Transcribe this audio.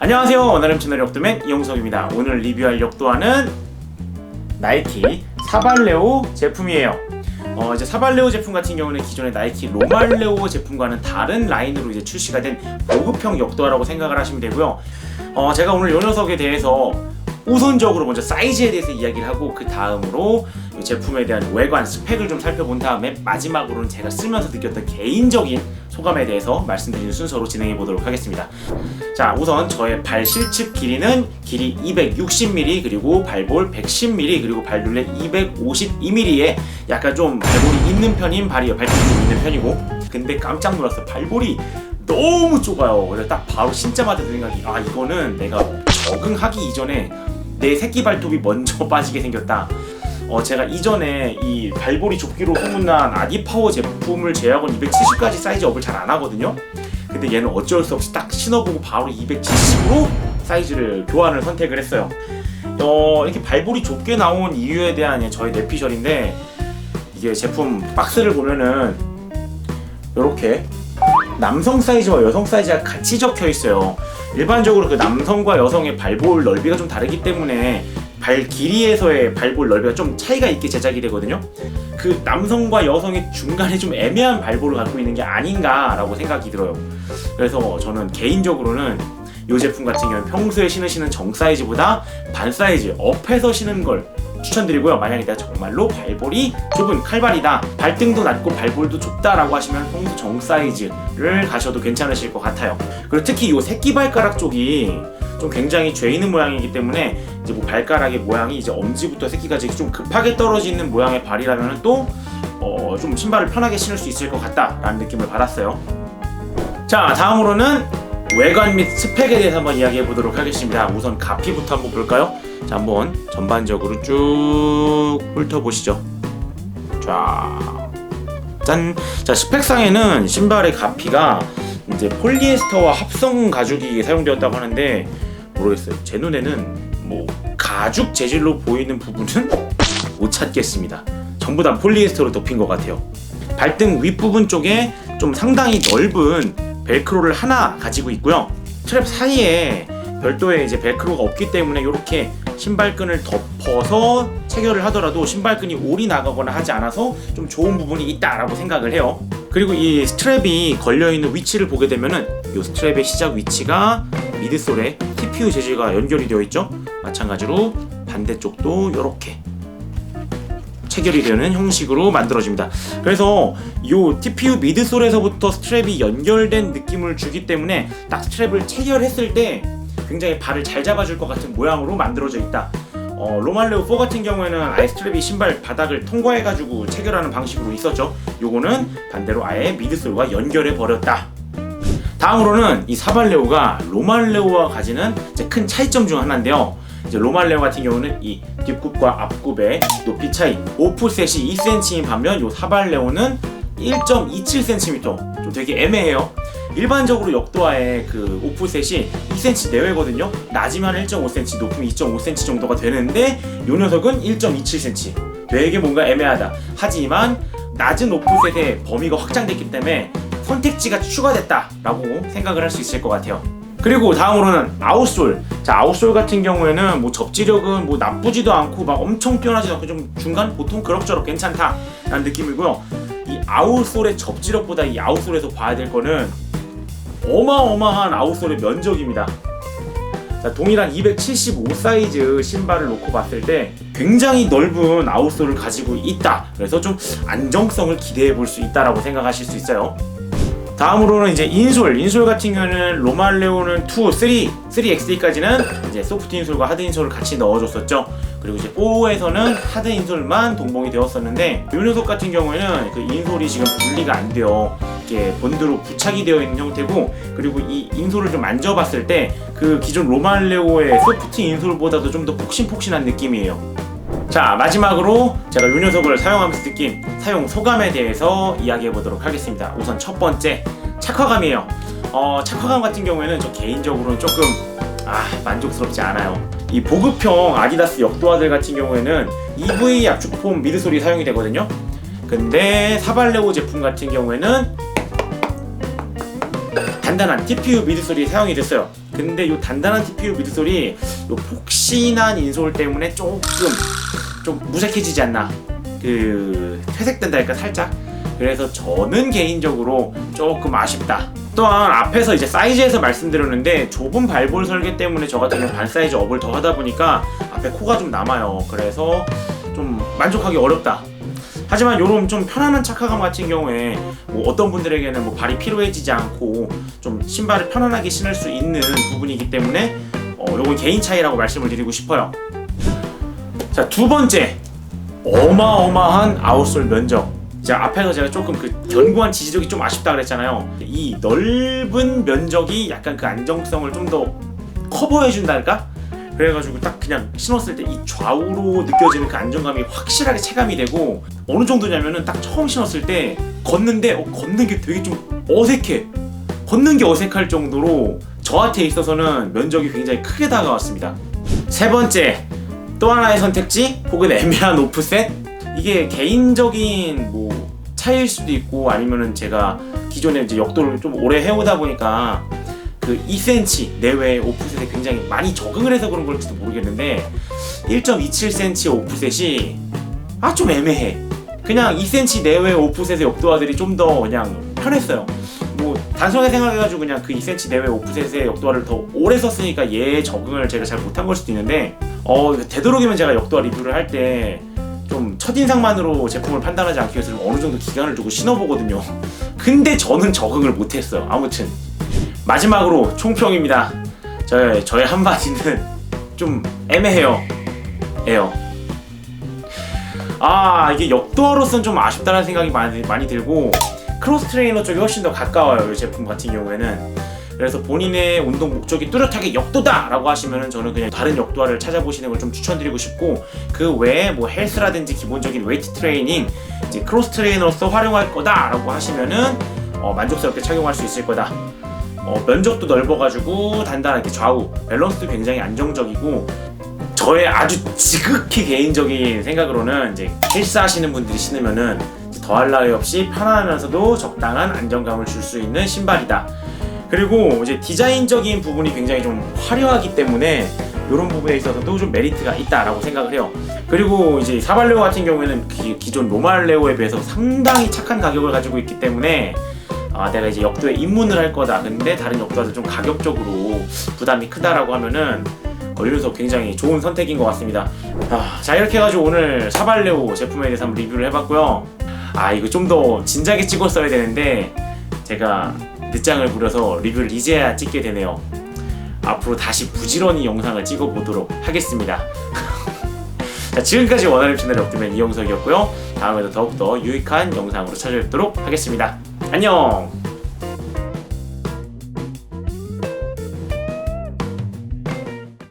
안녕하세요. 원활음 채널 역도맨 이용석입니다. 오늘 리뷰할 역도화는 나이키 사발레오 제품이에요. 이제 사발레오 제품 같은 경우는 기존의 나이키 로말레오 제품과는 다른 라인으로 이제 출시가 된 보급형 역도화라고 생각을 하시면 되고요. 제가 오늘 이 녀석에 대해서 우선적으로 먼저 사이즈에 대해서 이야기를 하고 그 다음으로 이 제품에 대한 외관 스펙을 좀 살펴본 다음에 마지막으로는 제가 쓰면서 느꼈던 개인적인 소감에 대해서 말씀드리는 순서로 진행해 보도록 하겠습니다. 자, 우선 저의 발 실측 길이는 길이 260mm 그리고 발볼 110mm 그리고 발둘레 252mm에 약간 좀 발볼이 있는 편인 발이에요. 발길이 좀 있는 편이고, 근데 깜짝 놀랐어요. 발볼이 너무 좁아요. 그래서 딱 바로 신자마자 드는 생각이, 이거는 내가 적응하기 이전에 내 새끼 발톱이 먼저 빠지게 생겼다. 제가 이전에 이 발볼이 좁기로 소문난 아디파워 제품을 제약은 270까지 사이즈 업을 잘 안 하거든요. 근데 얘는 어쩔 수 없이 딱 신어보고 바로 270으로 사이즈를 교환을 선택을 했어요. 이렇게 발볼이 좁게 나온 이유에 대한 저의 내피셜인데, 이게 제품 박스를 보면은 이렇게 남성 사이즈와 여성 사이즈가 같이 적혀 있어요. 일반적으로 그 남성과 여성의 발볼 넓이가 좀 다르기 때문에 발 길이에서의 발볼 넓이가 좀 차이가 있게 제작이 되거든요. 그 남성과 여성의 중간에 좀 애매한 발볼을 갖고 있는 게 아닌가라고 생각이 들어요. 그래서 저는 개인적으로는 이 제품 같은 경우는 평소에 신으시는 정 사이즈보다 반 사이즈 업해서 신는 걸 추천드리고요. 만약에 내가 정말로 발볼이 좁은 칼발이다, 발등도 낮고 발볼도 좁다라고 하시면 평소 정 사이즈를 가셔도 괜찮으실 것 같아요. 그리고 특히 이 새끼발가락 쪽이 좀 굉장히 죄 있는 모양이기 때문에 이제 뭐 발가락의 모양이 이제 엄지부터 새끼까지 좀 급하게 떨어지는 모양의 발이라면 또 좀 신발을 편하게 신을 수 있을 것 같다라는 느낌을 받았어요. 자, 다음으로는 외관 및 스펙에 대해서 한번 이야기해 보도록 하겠습니다. 우선 가피부터 한번 볼까요? 자, 한번 전반적으로 쭉 훑어보시죠. 짠! 자, 스펙상에는 신발의 가피가 이제 폴리에스터와 합성 가죽이 사용되었다고 하는데, 모르겠어요. 제 눈에는 뭐 가죽 재질로 보이는 부분은 못 찾겠습니다. 전부 다 폴리에스터로 덮인 것 같아요. 발등 윗부분 쪽에 좀 상당히 넓은 벨크로를 하나 가지고 있고요. 스트랩 사이에 별도의 이제 벨크로가 없기 때문에 이렇게 신발끈을 덮어서 체결을 하더라도 신발끈이 올이 나가거나 하지 않아서 좀 좋은 부분이 있다라고 생각을 해요. 그리고 이 스트랩이 걸려있는 위치를 보게 되면은 이 스트랩의 시작 위치가 미드솔에 TPU 재질과 연결이 되어 있죠. 마찬가지로 반대쪽도 이렇게 체결이 되는 형식으로 만들어집니다. 그래서 이 TPU 미드솔에서부터 스트랩이 연결된 느낌을 주기 때문에 딱 스트랩을 체결했을 때 굉장히 발을 잘 잡아줄 것 같은 모양으로 만들어져 있다. 로말레오 4 같은 경우에는 아예 스트랩이 신발 바닥을 통과해가지고 체결하는 방식으로 있었죠. 요거는 반대로 아예 미드솔과 연결해 버렸다. 다음으로는 이 사발레오가 로말레오와 가지는 이제 큰 차이점 중 하나인데요. 이제 로말레오 같은 경우는 이 뒷굽과 앞굽의 높이 차이 오프셋이 2cm인 반면 이 사발레오는 1.27cm, 좀 되게 애매해요. 일반적으로 역도화의 그 오프셋이 2cm 내외거든요. 낮으면 1.5cm, 높으면 2.5cm 정도가 되는데 이 녀석은 1.27cm. 되게 뭔가 애매하다. 하지만 낮은 오프셋의 범위가 확장됐기 때문에 선택지가 추가됐다라고 생각을 할 수 있을 것 같아요. 그리고 다음으로는 아웃솔. 자, 아웃솔 같은 경우에는 뭐 접지력은 뭐 나쁘지도 않고 막 엄청 뛰어나지도 않고 좀 중간, 보통 그럭저럭 괜찮다라는 느낌이고요. 이 아웃솔의 접지력보다 이 아웃솔에서 봐야 될 거는 어마어마한 아웃솔의 면적입니다. 자, 동일한 275 사이즈 신발을 놓고 봤을 때 굉장히 넓은 아웃솔을 가지고 있다. 그래서 좀 안정성을 기대해 볼 수 있다라고 생각하실 수 있어요. 다음으로는 이제 인솔 같은 경우는 로말레오는 2, 3XD까지는 이제 소프트 인솔과 하드 인솔을 같이 넣어줬었죠. 그리고 이제 4에서는 하드 인솔만 동봉이 되었었는데, 이 녀석 같은 경우에는 그 인솔이 지금 분리가 안 돼요. 이렇게 본드로 부착이 되어 있는 형태고, 그리고 이 인솔을 좀 만져봤을 때 그 기존 로말레오의 소프트 인솔보다도 좀 더 폭신폭신한 느낌이에요. 자, 마지막으로 제가 이 녀석을 사용하면서 느낀 사용 소감에 대해서 이야기해 보도록 하겠습니다. 우선 첫 번째, 착화감이에요. 착화감 같은 경우에는 저 개인적으로는 조금 만족스럽지 않아요. 이 보급형 아디다스 역도화들 같은 경우에는 EVA 압축폼 미드솔이 사용이 되거든요. 근데 사발레오 제품 같은 경우에는 단단한 TPU 미드솔이 사용이 됐어요. 근데 요 단단한 TPU 미드솔이 요 폭신한 인솔 때문에 조금 좀 무색해지지 않나, 그 퇴색된다 할까 살짝. 그래서 저는 개인적으로 조금 아쉽다. 또한 앞에서 이제 사이즈에서 말씀드렸는데 좁은 발볼 설계 때문에 저 같은 경우 반 사이즈 업을 더 하다 보니까 앞에 코가 좀 남아요. 그래서 좀 만족하기 어렵다. 하지만 요런 좀 편안한 착화감 같은 경우에 뭐 어떤 분들에게는 뭐 발이 피로해지지 않고 좀 신발을 편안하게 신을 수 있는 부분이기 때문에 요건 개인 차이라고 말씀을 드리고 싶어요. 자, 두 번째, 어마어마한 아웃솔 면적. 자, 앞에서 제가 조금 그 견고한 지지력이 좀 아쉽다 그랬잖아요. 이 넓은 면적이 약간 그 안정성을 좀 더 커버해준다 할까? 그래가지고 딱 그냥 신었을 때 이 좌우로 느껴지는 그 안정감이 확실하게 체감이 되고, 어느 정도냐면은 딱 처음 신었을 때 걷는데 걷는 게 되게 좀 어색해. 걷는 게 어색할 정도로 저한테 있어서는 면적이 굉장히 크게 다가왔습니다. 세 번째, 또 하나의 선택지 혹은 애매한 오프셋. 이게 개인적인 뭐 차이일 수도 있고, 아니면은 제가 기존에 이제 역도를 좀 오래 해오다 보니까 그 2cm 내외의 오프셋에 굉장히 많이 적응을 해서 그런 걸지도 모르겠는데, 1.27cm 오프셋이 좀 애매해. 그냥 2cm 내외의 오프셋의 역도화들이 좀 더 그냥 편했어요. 뭐 단순하게 생각해가지고 그냥 그 2cm 내외 오프셋의 역도화를 더 오래 썼으니까 얘 적응을 제가 잘 못한 걸 수도 있는데, 되도록이면 제가 역도화 리뷰를 할 때 좀 첫인상만으로 제품을 판단하지 않기 위해서 어느 정도 기간을 두고 신어보거든요. 근데 저는 적응을 못했어요. 아무튼 마지막으로 총평입니다. 저의 한마디는 좀 애매해요. 이게 역도화로서는 좀 아쉽다는 생각이 많이 들고, 크로스 트레이너 쪽이 훨씬 더 가까워요, 이 제품 같은 경우에는. 그래서 본인의 운동 목적이 뚜렷하게 역도다 라고 하시면은 저는 그냥 다른 역도화를 찾아보시는 걸 좀 추천드리고 싶고, 그 외에 뭐 헬스라든지 기본적인 웨이트 트레이닝, 이제 크로스 트레이너로서 활용할 거다 라고 하시면은 만족스럽게 착용할 수 있을 거다. 면적도 넓어가지고 단단하게 좌우 밸런스도 굉장히 안정적이고, 저의 아주 지극히 개인적인 생각으로는 이제 헬스 하시는 분들이 신으면은 더할 나위 없이 편안하면서도 적당한 안정감을 줄 수 있는 신발이다. 그리고 이제 디자인적인 부분이 굉장히 좀 화려하기 때문에 이런 부분에 있어서도 좀 메리트가 있다라고 생각을 해요. 그리고 이제 사발레오 같은 경우에는 기존 로말레오에 비해서 상당히 착한 가격을 가지고 있기 때문에 내가 이제 역도에 입문을 할 거다, 근데 다른 역도화들 좀 가격적으로 부담이 크다라고 하면은 이래서 굉장히 좋은 선택인 것 같습니다. 자, 이렇게 해가지고 오늘 사발레오 제품에 대해서 한번 리뷰를 해봤고요. 이거 좀 더 진작에 찍었어야 되는데 제가 늦장을 부려서 리뷰를 이제야 찍게 되네요. 앞으로 다시 부지런히 영상을 찍어보도록 하겠습니다. 자, 지금까지 원하는 채널이 없다면 이영석이었고요. 다음에도 더욱더 유익한 영상으로 찾아뵙도록 하겠습니다. 안녕!